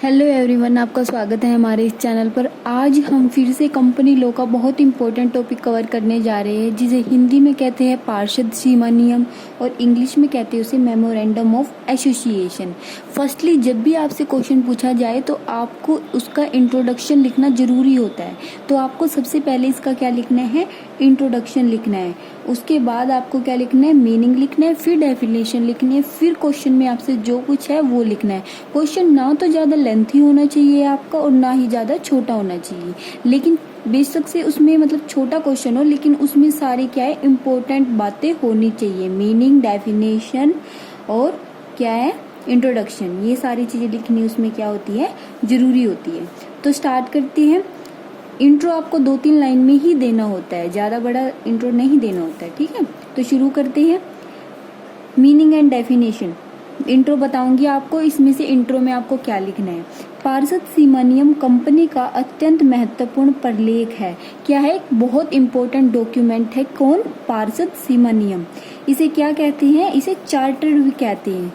Hello everyone, आपका स्वागत है हमारे इस चैनल पर। आज हम फिर से कंपनी लॉ का बहुत इंपॉर्टेंट टॉपिक कवर करने जा रहे हैं, जिसे हिंदी में कहते हैं पार्षद सीमा नियम और इंग्लिश में कहते हैं उसे मेमोरेंडम ऑफ एसोसिएशन। फर्स्टली, जब भी आपसे क्वेश्चन पूछा जाए तो आपको उसका इंट्रोडक्शन लिखना जरूरी होता है। तो आपको सबसे पहले इसका क्या लिखना है? इंट्रोडक्शन लिखना है। उसके बाद आपको क्या लिखना है? मीनिंग लिखना है, फिर डेफिनेशन लिखनी है, फिर क्वेश्चन में आपसे जो कुछ है वो लिखना है। क्वेश्चन ना तो ज्यादा लेंथी होना चाहिए आपका और ना ही ज्यादा छोटा होना चाहिए, लेकिन बेशक से उसमें मतलब छोटा क्वेश्चन हो, लेकिन उसमें सारी क्या है इंपॉर्टेंट बातें होनी चाहिए। मीनिंग, डेफिनेशन और क्या है इंट्रोडक्शन, ये सारी चीजें लिखनी उसमें क्या होती है, जरूरी होती है। तो स्टार्ट करते हैं। इंट्रो आपको 2-3 लाइन में ही देना होता है, ज्यादा बड़ा इंट्रो नहीं देना होता है, ठीक है। तो शुरू करते हैं। Meaning and definition. इंट्रो बताऊंगी आपको, इसमें से इंट्रो में आपको क्या लिखना है। पार्षद सीमा नियम कंपनी का अत्यंत महत्वपूर्ण प्रलेख है। क्या है? बहुत इंपॉर्टेंट डॉक्यूमेंट है। कौन? पार्षद सीमा नियम। इसे क्या कहते हैं? इसे चार्टर भी कहते हैं।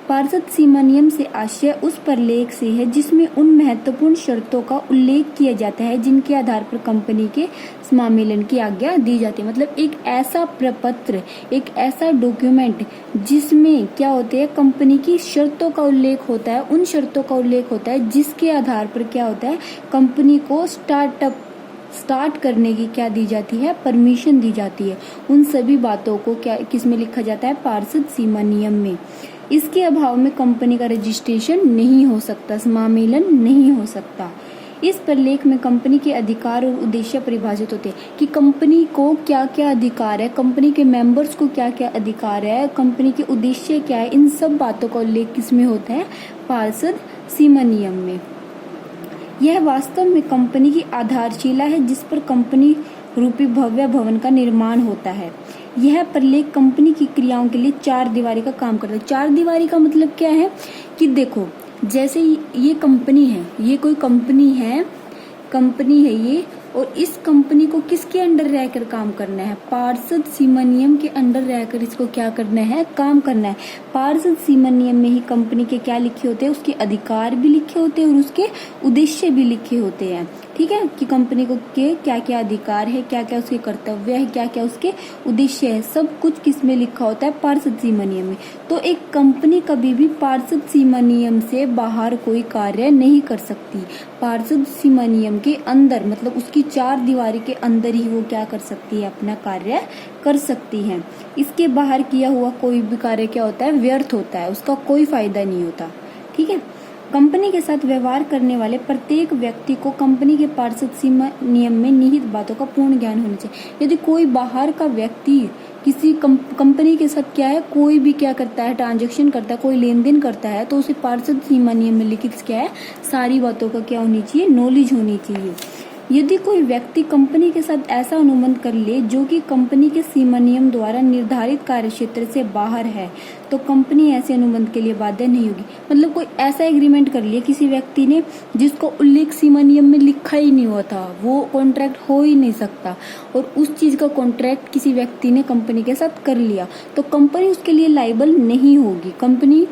पार्षद सीमा नियम से आशय उस प्रलेख से है जिसमें उन महत्वपूर्ण शर्तों का उल्लेख किया जाता है जिनके आधार पर कंपनी के समामेलन की आज्ञा दी जाती है। मतलब एक ऐसा प्रपत्र, एक ऐसा डॉक्यूमेंट जिसमें क्या होते हैं, कंपनी की शर्तों का उल्लेख होता है, उन शर्तों का उल्लेख होता है जिसके आधार पर क्या होता है, कंपनी को स्टार्ट करने की क्या दी जाती है, परमिशन दी जाती है। उन सभी बातों को क्या किस में लिखा जाता है? पार्षद सीमा नियम में। इसके अभाव में कंपनी का रजिस्ट्रेशन नहीं हो सकता, समामेलन नहीं हो सकता। इस प्रलेख में कंपनी के अधिकार और उद्देश्य परिभाषित होते हैं कि कंपनी को क्या क्या अधिकार है, कंपनी के मेंबर्स को क्या क्या अधिकार है, कंपनी के उद्देश्य क्या है। इन सब बातों का उल्लेख किसमें होता है? पार्षद सीमा नियम में। यह वास्तव में कंपनी की आधारशिला है जिस पर कंपनी रूपी भव्य भवन का निर्माण होता है। यह प्रलेख कंपनी की क्रियाओं के लिए 4 दीवारी का काम करता है। 4 दीवारी का मतलब क्या है कि देखो, जैसे ये कंपनी है, ये कोई कंपनी है ये, और इस कंपनी को किसके अंडर रहकर काम करना है? पार्षद सीमा नियम के अंडर रहकर इसको क्या करना है? काम करना है। पार्षद सीमा नियम में ही कंपनी के क्या लिखे होते हैं? उसके अधिकार भी लिखे होते हैं और उसके उद्देश्य भी लिखे होते हैं, ठीक है, कि कंपनी को के क्या क्या अधिकार है, क्या क्या उसके कर्तव्य है, क्या क्या उसके उद्देश्य है, सब कुछ किस में लिखा होता है? पार्षद सीमा नियम में। तो एक कंपनी कभी भी पार्षद सीमा नियम से बाहर कोई कार्य नहीं कर सकती। पार्षद सीमा नियम के अंदर, मतलब उसकी 4 दीवारी के अंदर ही वो क्या कर सकती है? अपना कार्य कर सकती है। इसके बाहर किया हुआ कोई भी कार्य क्या होता है? व्यर्थ होता है, उसका कोई फायदा नहीं होता, ठीक है। कंपनी के साथ व्यवहार करने वाले प्रत्येक व्यक्ति को कंपनी के पार्षद सीमा नियम में निहित बातों का पूर्ण ज्ञान होना चाहिए। यदि कोई बाहर का व्यक्ति किसी कंपनी के साथ क्या है, कोई भी क्या करता है, ट्रांजैक्शन करता है, कोई लेन देन करता है, तो उसे पार्षद सीमा नियम में लिखित क्या है, सारी बातों का क्या होनी चाहिए? नॉलेज होनी चाहिए। यदि कोई व्यक्ति कंपनी के साथ ऐसा अनुबंध कर ले जो कि कंपनी के सीमा नियम द्वारा निर्धारित कार्यक्षेत्र से बाहर है, तो कंपनी ऐसे अनुबंध के लिए बाध्य नहीं होगी। मतलब कोई ऐसा एग्रीमेंट कर लिया किसी व्यक्ति ने जिसको उल्लेख सीमा नियम में लिखा ही नहीं हुआ था, वो कॉन्ट्रैक्ट हो ही नहीं सकता, और उस चीज का कॉन्ट्रैक्ट किसी व्यक्ति ने कंपनी के साथ कर लिया, तो कंपनी उसके लिए लायबल नहीं होगी। कंपनी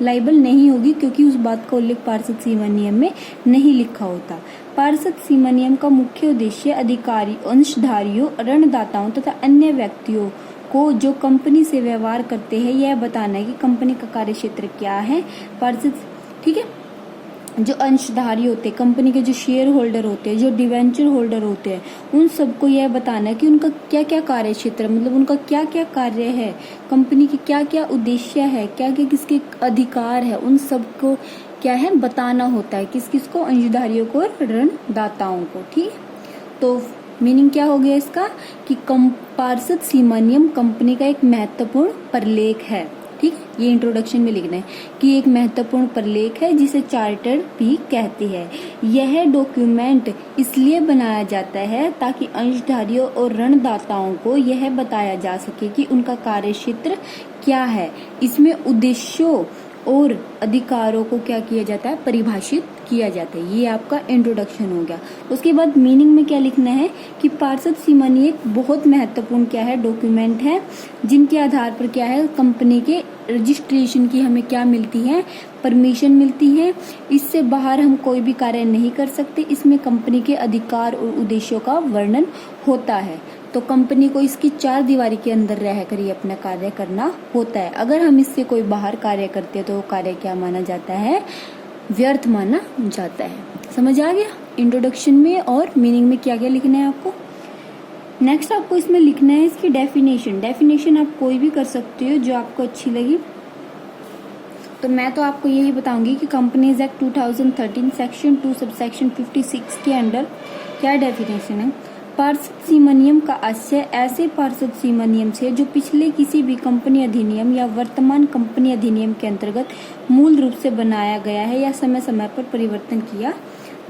लायबल नहीं होगी क्योंकि उस बात का उल्लेख पार्षद सीमा नियम में नहीं लिखा होता। पार्षद सीमा नियम का मुख्य उद्देश्य अधिकारी, अंशधारियों, ऋणदाताओं तथा अन्य व्यक्तियों को जो कंपनी से व्यवहार करते हैं यह बताना है कि कंपनी का कार्यक्षेत्र क्या है। पार्षद, ठीक है, जो अंशधारी होते हैं, कंपनी के जो शेयर होल्डर होते हैं, जो डिवेंचर होल्डर होते हैं, उन सबको यह बताना है कि उनका क्या क्या कार्य क्षेत्र, मतलब उनका क्या क्या कार्य है, कंपनी की क्या क्या उद्देश्य है, क्या क्या किसके अधिकार है, उन सबको क्या है बताना होता है। किस किस को? अंशधारियों को, ऋणदाताओं को, ठीक। तो मीनिंग क्या हो गया इसका कि पार्षद सीमा नियम कंपनी का एक महत्वपूर्ण प्रलेख है, ठीक। ये इंट्रोडक्शन में लिखना है कि एक महत्वपूर्ण प्रलेख है जिसे चार्टर भी कहते हैं। यह डॉक्यूमेंट इसलिए बनाया जाता है ताकि अंशधारियों और ऋणदाताओं को यह बताया जा सके कि उनका कार्यक्षेत्र क्या है। इसमें उद्देश्यों और अधिकारों को क्या किया जाता है? परिभाषित किया जाता है। ये आपका इंट्रोडक्शन हो गया। उसके बाद मीनिंग में क्या लिखना है कि पार्षद सीमा नियम एक बहुत महत्वपूर्ण क्या है? डॉक्यूमेंट है जिनके आधार पर क्या है? कंपनी के रजिस्ट्रेशन की हमें क्या मिलती है, परमिशन मिलती है। इससे बाहर हम कोई भी कार्य नहीं कर सकते। इसमें कंपनी के अधिकार और उद्देश्यों का वर्णन होता है। तो कंपनी को इसकी 4 दीवारी के अंदर रहकर ही अपना कार्य करना होता है। अगर हम इससे कोई बाहर कार्य करते हैं तो वो कार्य क्या माना जाता है, व्यर्थ माना जाता है। समझ आ गया इंट्रोडक्शन में और मीनिंग में क्या क्या लिखना है आपको। नेक्स्ट आपको इसमें लिखना है इसकी डेफिनेशन। डेफिनेशन आप कोई भी कर सकते हो जो आपको अच्छी लगी। तो मैं तो आपको यही बताऊंगी कि कंपनीज एक्ट 2013 सेक्शन 2 सबसेक्शन 56 के अंडर क्या डेफिनेशन है। पार्षद सीमा नियम का आशय ऐसे पार्षद सीमा नियम से जो पिछले किसी भी कंपनी अधिनियम या वर्तमान कंपनी अधिनियम के अंतर्गत मूल रूप से बनाया गया है या समय समय पर परिवर्तन किया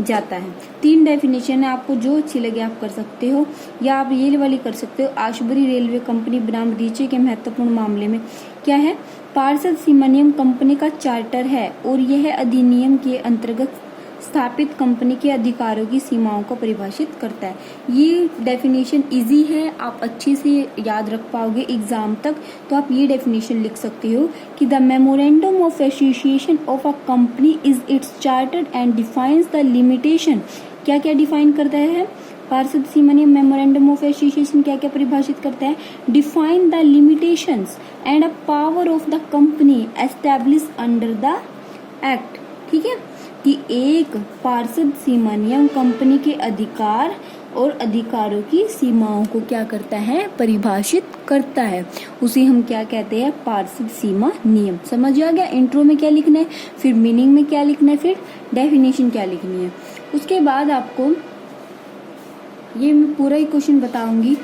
जाता है। 3 डेफिनेशन है, आपको जो अच्छी लगे आप कर सकते हो, या आप ये वाली कर सकते हो। आशुबरी रेलवे कंपनी बनाम रीचे के महत्वपूर्ण मामले में क्या है, पार्षद सीमा नियम कंपनी का चार्टर है और यह अधिनियम के अंतर्गत स्थापित कंपनी के अधिकारों की सीमाओं को परिभाषित करता है। ये डेफिनेशन इजी है, आप अच्छे से याद रख पाओगे एग्जाम तक। तो आप ये डेफिनेशन लिख सकते हो कि the memorandum of association of a company is it's charter and defines the limitation. क्या क्या डिफाइन करता है पार्षद सीमा नियम, मेमोरेंडम ऑफ एसोसिएशन क्या क्या परिभाषित करता है, define the limitations and a power of the company establish under the act. ठीक है, कि एक पार्षद सीमा नियम कंपनी के अधिकार और अधिकारों की सीमाओं को क्या करता है, परिभाषित करता है। उसे हम क्या कहते हैं, पार्षद सीमा नियम। समझ आ गया इंट्रो में क्या लिखना है, फिर मीनिंग में क्या लिखना है, फिर डेफिनेशन क्या लिखनी है। उसके बाद आपको ये मैं पूरा ही क्वेश्चन बताऊंगी।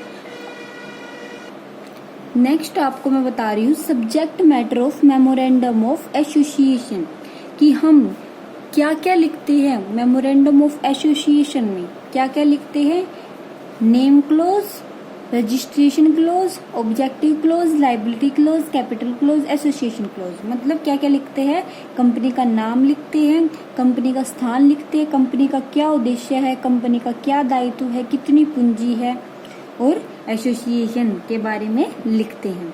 नेक्स्ट आपको मैं बता रही हूँ subject matter of memorandum of association, कि हम क्या क्या लिखते हैं मेमोरेंडम ऑफ एसोसिएशन में, क्या क्या लिखते हैं, name close, registration close, objective close, liability close, capital close, association close. मतलब क्या क्या लिखते हैं, कंपनी का नाम लिखते हैं, कंपनी का स्थान लिखते हैं, कंपनी का क्या उद्देश्य है, कंपनी का क्या दायित्व है, कितनी पूंजी है, और एसोसिएशन के बारे में लिखते हैं।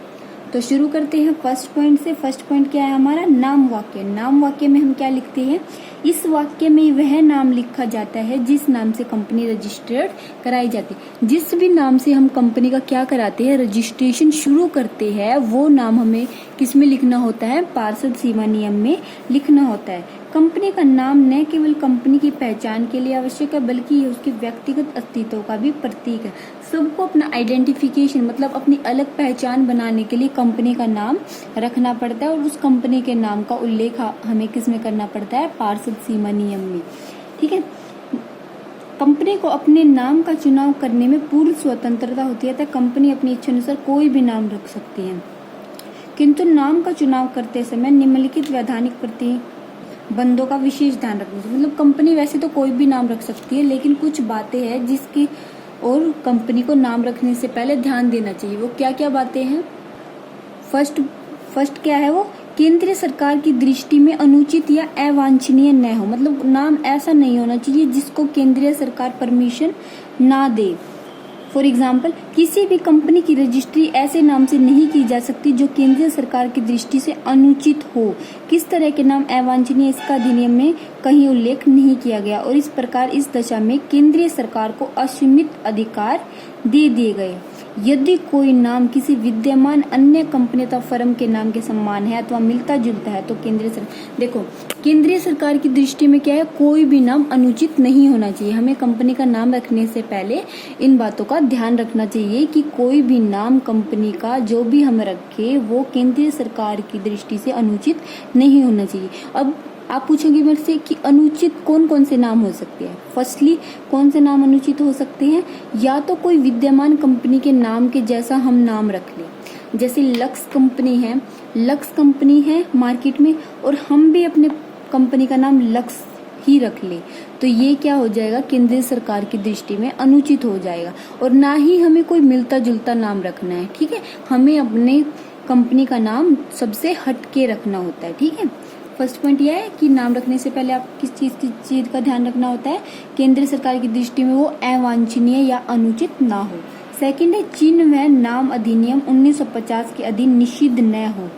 तो शुरू करते हैं फर्स्ट पॉइंट से। फर्स्ट पॉइंट क्या है हमारा, नाम वाक्य। नाम वाक्य में हम क्या लिखते हैं, इस वाक्य में वह नाम लिखा जाता है जिस नाम से कंपनी रजिस्टर्ड कराई जाती है। जिस भी नाम से हम कंपनी का क्या कराते हैं, रजिस्ट्रेशन शुरू करते हैं, वो नाम हमें किस में लिखना होता है, पार्षद सीमा नियम में लिखना होता है। कंपनी का नाम न केवल कंपनी की पहचान के लिए आवश्यक है बल्कि ये उसके व्यक्तिगत अस्तित्व का भी प्रतीक है। सबको अपना आइडेंटिफिकेशन मतलब अपनी अलग पहचान बनाने के लिए कंपनी का नाम रखना पड़ता है और उस कंपनी के नाम का उल्लेख हमें किस में करना पड़ता है, पार्षद सीमा नियम में। ठीक है, कंपनी को अपने नाम का चुनाव करने में पूर्ण स्वतंत्रता होती है तथा कंपनी अपनी इच्छा अनुसार कोई भी नाम रख सकती है, किंतु नाम का चुनाव करते समय निम्नलिखित वैधानिक प्रतिबंधों का विशेष ध्यान रखना चाहिए। मतलब कंपनी वैसे तो कोई भी नाम रख सकती है, लेकिन कुछ बातें हैं जिसकी और कंपनी को नाम रखने से पहले ध्यान देना चाहिए। वो क्या क्या बातें हैं, फर्स्ट क्या है वो, केंद्रीय सरकार की दृष्टि में अनुचित या अवांछनीय न हो। मतलब नाम ऐसा नहीं होना चाहिए जिसको केंद्रीय सरकार परमिशन ना दे। फॉर एग्जाम्पल, किसी भी कंपनी की रजिस्ट्री ऐसे नाम से नहीं की जा सकती जो केंद्रीय सरकार की दृष्टि से अनुचित हो। किस तरह के नाम अवांछनीय, इसका अधिनियम में कहीं उल्लेख नहीं किया गया और इस प्रकार इस दशा में केंद्रीय सरकार को असीमित अधिकार दे दिए गए। यदि कोई नाम किसी विद्यमान अन्य कंपनी अथवा फर्म के नाम के समान है अथवा मिलता जुलता है तो केंद्रीय सरकार की दृष्टि में क्या है, कोई भी नाम अनुचित नहीं होना चाहिए। हमें कंपनी का नाम रखने से पहले इन बातों का ध्यान रखना चाहिए कि कोई भी नाम कंपनी का जो भी हम रखे वो केंद्रीय सरकार की दृष्टि से अनुचित नहीं होना चाहिए। अब आप पूछोगे मेरे से कि अनुचित कौन कौन से नाम हो सकते हैं। फर्स्टली कौन से नाम अनुचित हो सकते हैं, या तो कोई विद्यमान कंपनी के नाम के जैसा हम नाम रख लें, जैसे लक्स कंपनी है मार्केट में और हम भी अपने कंपनी का नाम लक्स ही रख ले, तो ये क्या हो जाएगा, केंद्रीय सरकार की दृष्टि में अनुचित हो जाएगा। और ना ही हमें कोई मिलता जुलता नाम रखना है। ठीक है, हमें अपने कंपनी का नाम सबसे हटके रखना होता है। ठीक है, फर्स्ट पॉइंट यह है कि नाम रखने से पहले आप किस चीज का ध्यान रखना होता है, केंद्र सरकार की दृष्टि में वो अवांछनीय या अनुचित ना हो। सेकंड है, चिन्ह व नाम अधिनियम 1950 के अधीन निषिद्ध न हो।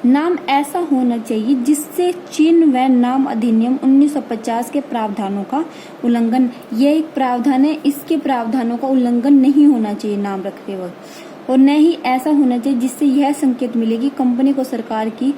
नाम ऐसा होना चाहिए जिससे चिन्ह व नाम अधिनियम 1950 के प्रावधानों का उल्लंघन, यह एक प्रावधान है, इसके प्रावधानों का उल्लंघन नहीं होना चाहिए नाम रखते वक्त। और न ही ऐसा होना चाहिए जिससे यह संकेत मिले कि कंपनी को सरकार की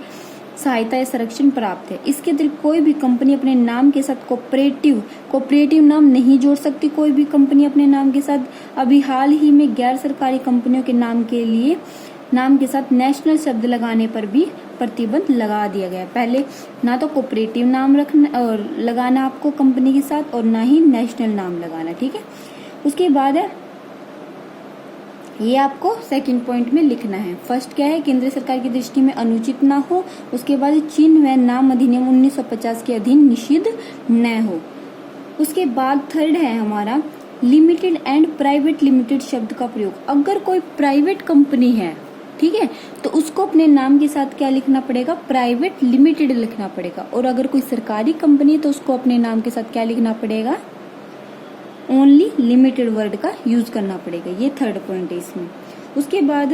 सहायता या संरक्षण प्राप्त है। इसके अतिरिक्त कोई भी कंपनी अपने नाम के साथ कोऑपरेटिव नाम नहीं जोड़ सकती। कोई भी कंपनी अपने नाम के साथ, अभी हाल ही में गैर सरकारी कंपनियों के नाम के साथ नेशनल शब्द लगाने पर भी प्रतिबंध लगा दिया गया। पहले ना तो कोऑपरेटिव नाम रखना और लगाना आपको कंपनी के साथ, और ना ही नेशनल नाम लगाना, ठीक है। उसके बाद है, ये आपको सेकंड पॉइंट में लिखना है। फर्स्ट क्या है, केंद्र सरकार की दृष्टि में अनुचित ना हो। उसके बाद चिन्ह व नाम अधिनियम 1950 के अधीन निषिद्ध न हो। उसके बाद थर्ड है हमारा लिमिटेड एंड प्राइवेट लिमिटेड शब्द का प्रयोग। अगर कोई प्राइवेट कंपनी है, ठीक है, तो उसको अपने नाम के साथ क्या लिखना पड़ेगा, प्राइवेट लिमिटेड लिखना पड़ेगा। और अगर कोई सरकारी कंपनी है तो उसको अपने नाम के साथ क्या लिखना पड़ेगा, ओनली लिमिटेड वर्ड का यूज करना पड़ेगा। ये थर्ड पॉइंट है इसमें। उसके बाद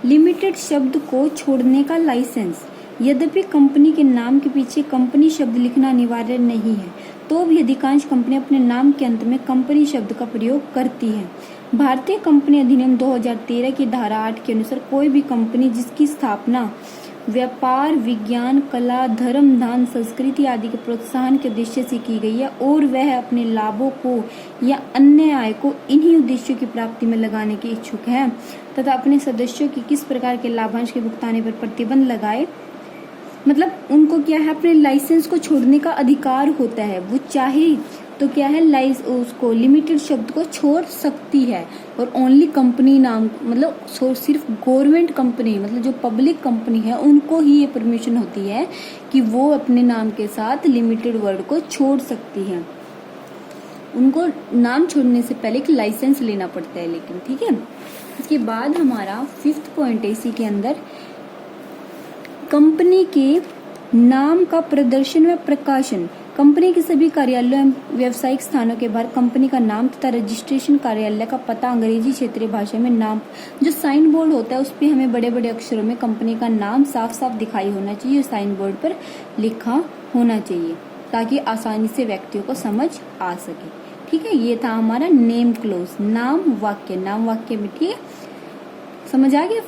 लिमिटेड शब्द को छोड़ने का लाइसेंस। यद्यपि कंपनी के नाम के पीछे कंपनी शब्द लिखना अनिवार्य नहीं है, तो भी अधिकांश कंपनी अपने नाम के अंत में कंपनी शब्द का प्रयोग करती है। भारतीय कंपनी अधिनियम 2013 की धारा 8 के अनुसार कोई भी कंपनी जिसकी स्थापना व्यापार, विज्ञान, कला, धर्म, दान, संस्कृति आदि के प्रोत्साहन के उद्देश्य से की गई है और वह अपने लाभों को या अन्य आय को इन्हीं उद्देश्यों की प्राप्ति में लगाने के इच्छुक है तथा अपने सदस्यों की किस प्रकार के लाभांश के भुगतान पर प्रतिबंध लगाए, मतलब उनको क्या है, अपने लाइसेंस को छोड़ने का अधिकार होता है। वो चाहे तो क्या है, उसको लिमिटेड शब्द को छोड़ सकती है और ओनली कंपनी नाम, मतलब सिर्फ गवर्नमेंट कंपनी, मतलब जो पब्लिक कंपनी है उनको ही ये परमिशन होती है कि वो अपने नाम के साथ लिमिटेड वर्ड को छोड़ सकती है। उनको नाम छोड़ने से पहले एक लाइसेंस लेना पड़ता है, लेकिन ठीक है। इसके बाद हमारा फिफ्थ पॉइंट है इसी के अंदर, कंपनी के नाम का प्रदर्शन व प्रकाशन। कंपनी के सभी कार्यालयों एवं व्यावसायिक स्थानों के बाहर कंपनी का नाम तथा रजिस्ट्रेशन कार्यालय का पता अंग्रेजी क्षेत्रीय भाषा में नाम, जो साइन बोर्ड होता है उस पर हमें बड़े बड़े अक्षरों में कंपनी का नाम साफ साफ दिखाई होना चाहिए, साइन बोर्ड पर लिखा होना चाहिए ताकि आसानी से व्यक्तियों को समझ आ सके, ठीक है। ये था हमारा नेम क्लोज, नाम वाक्य में, ठीक है, समझ आ गया।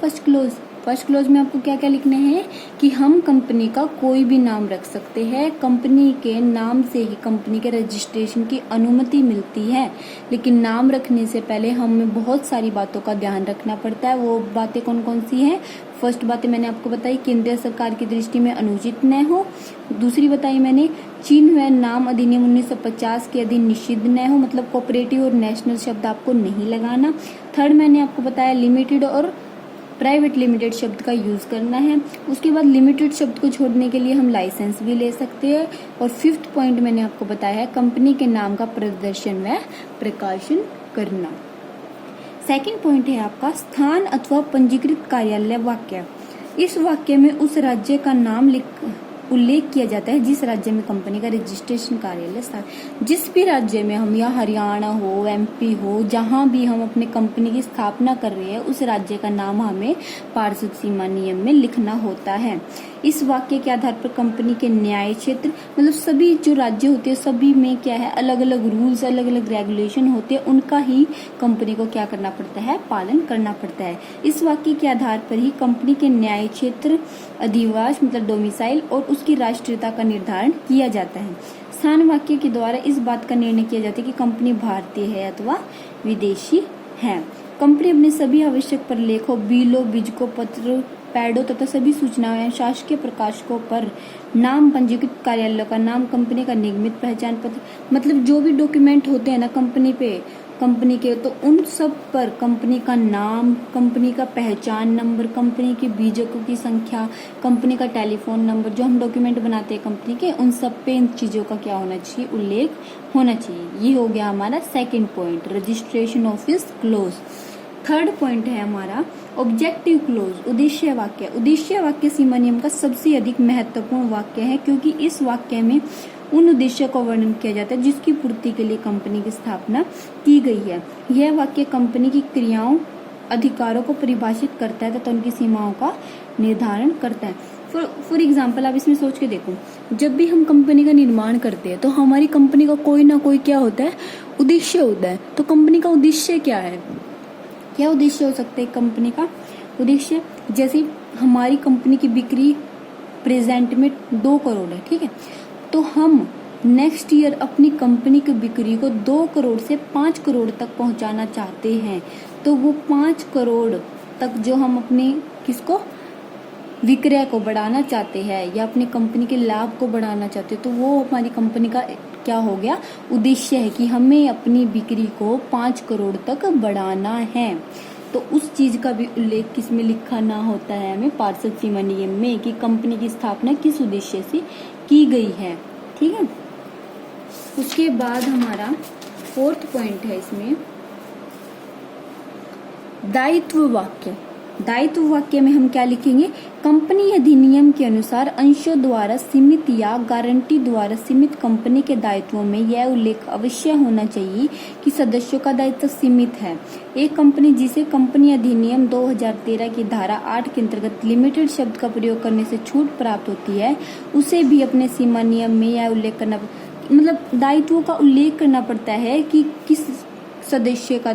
फर्स्ट क्लोज में आपको क्या क्या लिखने हैं कि हम कंपनी का कोई भी नाम रख सकते हैं, कंपनी के नाम से ही कंपनी के रजिस्ट्रेशन की अनुमति मिलती है, लेकिन नाम रखने से पहले हमें बहुत सारी बातों का ध्यान रखना पड़ता है। वो बातें कौन कौन सी हैं? फर्स्ट बातें मैंने आपको बताई, केंद्रीय सरकार की दृष्टि में अनुचित न हो। दूसरी बताई मैंने, चिन्ह व नाम अधिनियम 1950 के अधीन निषिद्ध न हो, मतलब कोऑपरेटिव और नेशनल शब्द आपको नहीं लगाना। थर्ड मैंने आपको बताया लिमिटेड और प्राइवेट लिमिटेड शब्द का यूज करना है। उसके बाद लिमिटेड शब्द को छोड़ने के लिए हम लाइसेंस भी ले सकते हैं। और फिफ्थ पॉइंट मैंने आपको बताया है कंपनी के नाम का प्रदर्शन व प्रकाशन करना। सेकंड पॉइंट है आपका स्थान अथवा पंजीकृत कार्यालय वाक्य। इस वाक्य में उस राज्य का नाम उल्लेख किया जाता है जिस राज्य में कंपनी का रजिस्ट्रेशन कार्यालय स्थान। जिस भी राज्य में हम, या हरियाणा हो, एमपी हो, जहां भी हम अपने कंपनी की स्थापना कर रहे हैं उस राज्य का नाम हमें पार्षद सीमा नियम में लिखना होता है। इस वाक्य के आधार पर कंपनी के न्याय क्षेत्र, मतलब सभी जो राज्य होते हैं सभी में क्या है, अलग अलग रूल्स, अलग अलग रेगुलेशन होते हैं, उनका ही कंपनी को क्या करना पड़ता है, पालन करना पड़ता है। इस वाक्य के आधार पर ही कंपनी के न्याय क्षेत्र, अधिवास मतलब डोमिसाइल और उसकी राष्ट्रीयता का निर्धारण किया जाता है। स्थान वाक्य के द्वारा इस बात का निर्णय किया जाता है कि कंपनी भारतीय है अथवा विदेशी है। कंपनी अपने सभी आवश्यक प्रलेखों, बिलों, बीजकों, पत्र, पैडों तथा सभी सूचनाओं या शासकीय प्रकाशकों पर नाम, पंजीकृत कार्यालय का नाम, कंपनी का निगमित पहचान पत्र, मतलब जो भी डॉक्यूमेंट होते हैं ना कंपनी के, तो उन सब पर कंपनी का नाम, कंपनी का पहचान नंबर, कंपनी के बीजकों की संख्या, कंपनी का टेलीफोन नंबर, जो हम डॉक्यूमेंट बनाते हैं कंपनी के, उन सब पे इन चीजों का क्या होना चाहिए, उल्लेख होना चाहिए। ये हो गया हमारा second point, registration office close. Third point है हमारा ऑब्जेक्टिव क्लोज, उद्देश्य वाक्य। उद्देश्य वाक्य सीमा नियम का सबसे अधिक महत्वपूर्ण वाक्य है क्योंकि इस वाक्य में उन उद्देश्यों का वर्णन किया जाता है जिसकी पूर्ति के लिए कंपनी की स्थापना की गई है। यह वाक्य कंपनी की क्रियाओं, अधिकारों को परिभाषित करता है तथा उनकी सीमाओं का निर्धारण करता है। फॉर एग्जाम्पल आप इसमें सोच के देखो, जब भी हम कंपनी का निर्माण करते हैं तो हमारी कंपनी का कोई ना कोई क्या होता है, उद्देश्य होता है। तो कंपनी का उद्देश्य क्या है, क्या उद्देश्य हो सकता है कंपनी का उद्देश्य? जैसे हमारी कंपनी की बिक्री प्रेजेंट में 2 करोड़ है, ठीक है, तो हम नेक्स्ट ईयर अपनी कंपनी की बिक्री को 2 करोड़ से 5 करोड़ तक पहुंचाना चाहते हैं। तो वो 5 करोड़ तक जो हम अपनी किसको, विक्रय को बढ़ाना चाहते हैं या अपनी कंपनी के लाभ को बढ़ाना चाहते हैं, तो वो हमारी कंपनी का क्या हो गया, उद्देश्य है कि हमें अपनी बिक्री को 5 करोड़ तक बढ़ाना है। तो उस चीज का भी उल्लेख किसमें लिखाना होता है हमें, पार्षद सीमा नियम में, कि कंपनी की स्थापना किस उद्देश्य से की गई है, ठीक है। उसके बाद हमारा 4th पॉइंट है इसमें दायित्व वाक्य। दायित्व वाक्य में हम क्या लिखेंगे, कंपनी अधिनियम के अनुसार अंशों द्वारा सीमित या गारंटी द्वारा सीमित कंपनी के दायित्वों में यह उल्लेख अवश्य होना चाहिए कि सदस्यों का दायित्व सीमित है। एक कंपनी जिसे कंपनी अधिनियम 2013 की धारा 8 के अंतर्गत लिमिटेड शब्द का प्रयोग करने से छूट प्राप्त होती है, उसे भी अपने सीमा नियम में यह उल्लेख करना, मतलब दायित्वों का उल्लेख करना पड़ता है कि किस सदस्य का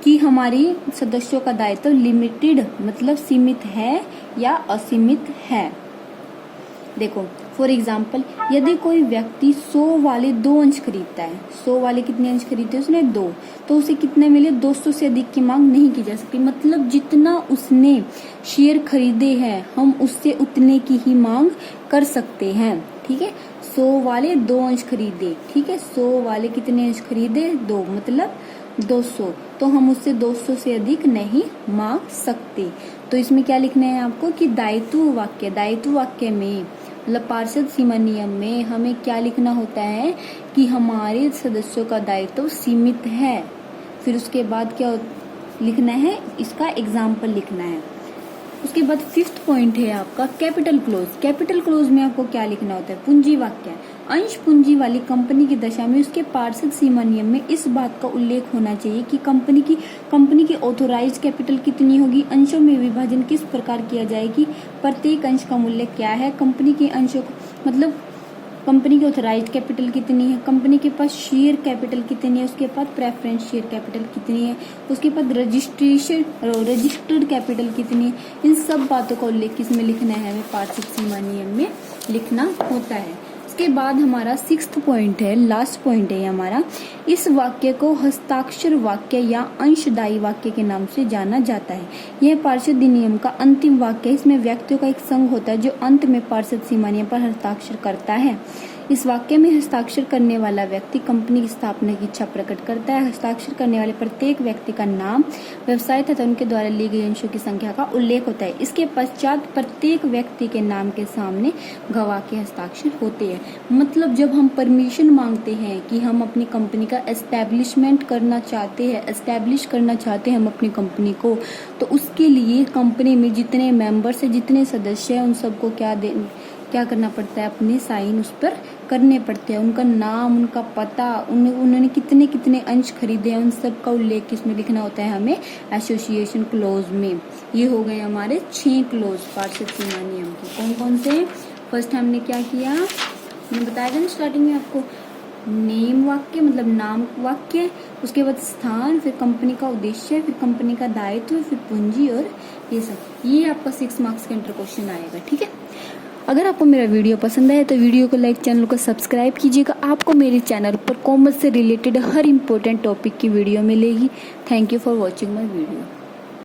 कि हमारी सदस्यों का दायित्व लिमिटेड मतलब सीमित है या असीमित है। देखो फॉर एग्जाम्पल, यदि कोई व्यक्ति 100 वाले 2 अंश खरीदता है, 100 वाले कितने अंश खरीदते हैं उसने 2, तो उसे कितने मिले, 200 से अधिक की मांग नहीं की जा सकती। मतलब जितना उसने शेयर खरीदे हैं हम उससे उतने की ही मांग कर सकते हैं, ठीक है। 100 वाले 2 अंश खरीदे, ठीक है, 100 वाले कितने अंश खरीदे, 2, मतलब 200, तो हम उससे 200 से अधिक नहीं मांग सकते। तो इसमें क्या लिखना है आपको कि दायित्व वाक्य में मतलब पार्षद सीमा नियम में हमें क्या लिखना होता है कि हमारे सदस्यों का दायित्व सीमित है। फिर उसके बाद क्या लिखना है, इसका एग्जाम्पल लिखना है। उसके बाद 5th पॉइंट है आपका कैपिटल क्लोज। कैपिटल क्लोज में आपको क्या लिखना होता है, पूंजी वाक्य। अंश पूंजी वाली कंपनी की दशा में उसके पार्षद सीमा नियम में इस बात का उल्लेख होना चाहिए कि कंपनी की ऑथोराइज कैपिटल कितनी होगी, अंशों में विभाजन किस प्रकार किया जाएगी, प्रत्येक अंश का मूल्य क्या है, कंपनी के अंशों को मतलब कंपनी की ऑथराइज कैपिटल कितनी है, कंपनी के पास शेयर कैपिटल कितनी है, उसके पास प्रेफरेंस शेयर कैपिटल कितनी है, उसके पास रजिस्टर्ड कैपिटल कितनी है। इन सब बातों का उल्लेख किसमें लिखना है, हमें पार्षद सीमा नियम में लिखना होता है। इसके बाद हमारा 6th पॉइंट है, लास्ट पॉइंट है हमारा, इस वाक्य को हस्ताक्षर वाक्य या अंशदायी वाक्य के नाम से जाना जाता है। यह पार्षद अधिनियम का अंतिम वाक्य है। इसमें व्यक्तियों का एक संघ होता है जो अंत में पार्षद सीमा नियम पर हस्ताक्षर करता है। इस वाक्य में हस्ताक्षर करने वाला व्यक्ति कंपनी की स्थापना की इच्छा प्रकट करता है। हस्ताक्षर करने वाले प्रत्येक व्यक्ति का नाम, व्यवसाय तथा उनके द्वारा ली गई अंशों की संख्या का उल्लेख होता है। इसके पश्चात प्रत्येक व्यक्ति के नाम के सामने गवाह के हस्ताक्षर होते हैं। मतलब जब हम परमिशन मांगते हैं कि हम अपनी कंपनी का एस्टैब्लिशमेंट करना चाहते हैं, एस्टैब्लिश करना चाहते हैं हम अपनी कंपनी को, तो उसके लिए कंपनी में जितने मेंबर्स हैं, जितने सदस्य हैं, उन सबको क्या करना पड़ता है, अपने साइन उस पर करने पड़ते हैं। उनका नाम, उनका पता, उन्होंने कितने कितने अंश खरीदे हैं, उन सब का उल्लेख किसमें लिखना होता है, हमें एसोसिएशन क्लोज में। ये हो गए हमारे 6 क्लोज पार्षद सीमा नियम के। कौन कौन से? फर्स्ट हमने क्या किया, मैंने बताया था ना स्टार्टिंग में आपको, नेम वाक्य मतलब नाम वाक्य, उसके बाद स्थान, फिर कंपनी का उद्देश्य, फिर कंपनी का दायित्व, फिर पूंजी और ये सब। ये आपका 6 मार्क्स के अंडर क्वेश्चन आएगा, ठीक है। अगर आपको मेरा वीडियो पसंद आए तो वीडियो को लाइक, चैनल को सब्सक्राइब कीजिएगा। आपको मेरे चैनल पर कॉमर्स से रिलेटेड हर इंपॉर्टेंट टॉपिक की वीडियो मिलेगी। Thank you for watching my video.